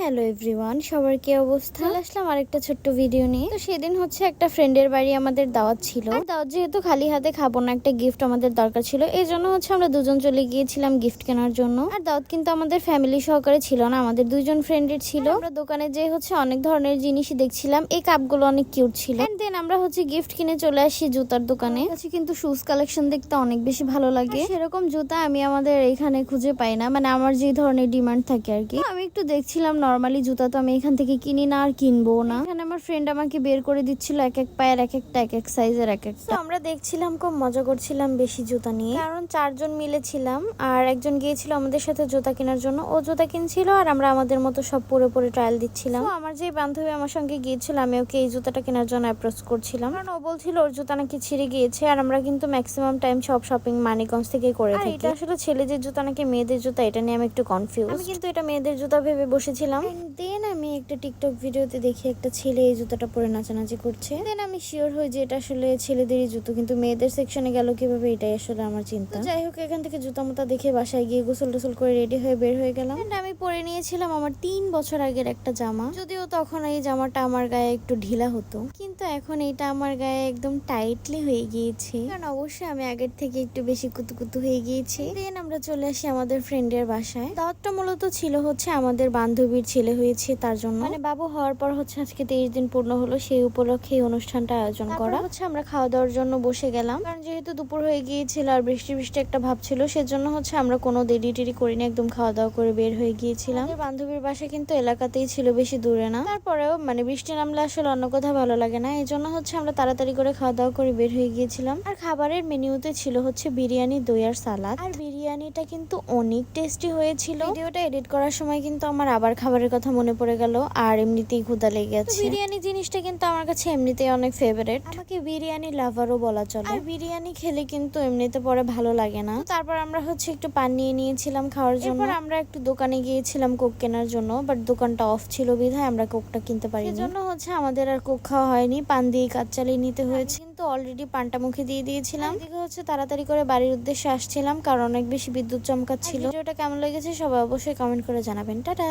Hello everyone, সবার কি অবস্থা? আসলাম আরেকটা ছোট্ট ভিডিও নিয়ে। তো সেদিন হচ্ছে একটা ফ্রেন্ডের বাড়ি আমাদের দাওয়াত ছিল। আর দাওয়াত যেহেতু খালি হাতে খাবো না, একটা গিফট আমাদের দরকার ছিল, এই জন্য হচ্ছে আমরা দুজন চলে গিয়েছিলাম গিফট কেনার জন্য। আর দাওয়াত কিন্তু আমাদের ফ্যামিলি সহকারে ছিল না, আমাদের দুইজন ফ্রেন্ডের ছিল। আমরা দোকানে যে হচ্ছে অনেক ধরনের জিনিসই দেখছিলাম, এই কাপগুলো অনেক কিউট ছিল। এন্ড দেন আমরা হচ্ছে গিফট কিনে চলে আসি জুতার দোকানে। কিন্তু শুজ কালেকশন দেখতে অনেক বেশি ভালো লাগে। সেরকম জুতা আমি আমাদের এখানে খুঁজে পাই না, মানে আমার যে ধরনের ডিমান্ড থাকে আর কি। আমি একটু দেখছিলাম, নরমালি জুতা তো আমি এখান থেকে কিনি না আর কিনবো না। এখানে আমার ফ্রেন্ড আমাকে বের করে দিচ্ছিল এক এক পায়ের এক একটা এক এক সাইজের এক একটা। আমরা দেখছিলাম, খুব মজা করছিলাম বেশি জুতা নিয়ে, কারণ 4 জন মিলে ছিলাম আর একজন গিয়েছিল আমাদের সাথে জুতা কেনার জন্য। ও জুতা কিনছিল আর আমরা আমাদের মতো সব পরে পরে ট্রায়াল দিচ্ছিলাম। আমার যে বান্ধবী আমার সঙ্গে গিয়েছিল, আমি ওকে এই জুতাটা কেনার জন্য অ্যাপ্রোচ করছিলাম, কারণ ও বলছিল ওর জুতা নাকি ছিঁড়ে গিয়েছে। আর আমরা কিন্তু ম্যাক্সিমাম টাইম সব শপিং মানিকগঞ্জ থেকে করে থাকি। এটা আসলে ছেলেদের জুতা নাকি মেয়েদের জুতা, এটা নিয়ে আমি একটু কনফিউজ। আমি কিন্তু এটা মেয়েদের জুতা ভেবে বসেছিলাম। দেন আমি একটা টিকটক ভিডিওতে দেখি একটা ছেলে এই জুতাটা পরে নাচানাচি করছে। দেন আমি শিওর হই যে এটা আসলে ছেলেদেরই জুতো, কিন্তু মেয়েদের সেকশনে গেল কিভাবে, এটাই আসলে আমার চিন্তা। যাই হোক, এখান থেকে জুতা মুতা দেখে বাসায় গিয়ে গোসল টোসল করে রেডি হয়ে বের হয়ে গেলাম। আমি পরে নিয়েছিলাম আমার 3 বছর আগের একটা জামা, যদিও তখন এই জামাটা আমার গায়ে একটু ঢিলা হতো, কিন্তু এখন এইটা আমার গায়ে একদম টাইটলি হয়ে গিয়েছে, কারণ অবশ্যই আমি আগের থেকে একটু বেশি কুতুকুতু হয়ে গিয়েছি। দেন আমরা চলে আসি আমাদের ফ্রেন্ডের বাসায়। দাওয়াতটা মূলত ছিল হচ্ছে আমাদের বান্ধবীর ছেলে হয়েছে তার জন্য, মানে বাবু হওয়ার পর হচ্ছে আজকে 23 দিন পূর্ণ হলো, সেই উপলক্ষে এই অনুষ্ঠানটা আয়োজন করা হচ্ছে। আমরা খাওয়া দাওয়ার জন্য বসে গেলাম, কারণ যেহেতু দুপুর হয়ে গিয়েছিল আর বৃষ্টি বৃষ্টি একটা ভাব ছিল, সেজন্য হচ্ছে আমরা কোনো দেরি টেরি করিনি, একদম খাওয়া দাওয়া করে বের হয়ে গিয়েছিলাম। বান্ধবীর বাসা কিন্তু এলাকাতেই ছিল, বেশি দূরে না। তারপরেও মানে বৃষ্টি নামলে আসলে অন্য কোথাও ভালো লাগে না, এই জন্য হচ্ছে আমরা তাড়াতাড়ি করে খাওয়া দাওয়া করে বের হয়ে গিয়েছিলাম। আর খাবারের মেনুতে ছিল হচ্ছে বিরিয়ানি, দই আর সালাদ। আর বিরিয়ানিটা কিন্তু অনেক টেস্টি হয়েছিল। ভিডিওটা এডিট করার সময় কিন্তু আমার আবার খাবারের কথা মনে পড়ে গেল, আর এমনিতেই ক্ষুধা লেগে গেছে। বিরিয়ানি জিনিসটা কিন্তু আমার কাছে এমনিতেই অনেক ফেভারিট, আমাকে বিরিয়ানি লাভারও বলা চলে। আর বিরিয়ানি খেলে কিন্তু এমনিতে পরে ভালো লাগে না। তারপর আমরা হচ্ছে একটু পান নিয়ে নিয়েছিলাম খাওয়ার জন্য। এরপর আমরা একটু দোকানে গিয়েছিলাম কোক কেনার জন্য, বাট দোকানটা অফ ছিল বিধায় আমরা কোকটা কিনতে পারিনি। এজন্য হচ্ছে আমাদের আর কোক খাওয়া হয়নি, পান দিয়ে কাজ চালিয়ে নিতে হয়েছে। কিন্তু অলরেডি পানটা মুখে দিয়ে দিয়েছিলাম। এদিকে হচ্ছে তাড়াতাড়ি করে বাড়ির উদ্দেশ্যে আসছিলাম, কারণ অনেক বেশি বিদ্যুৎ চমকাচ্ছিল। ভিডিওটা কেমন লেগেছে সবাই অবশ্যই কমেন্ট করে জানাবেন। টাটা।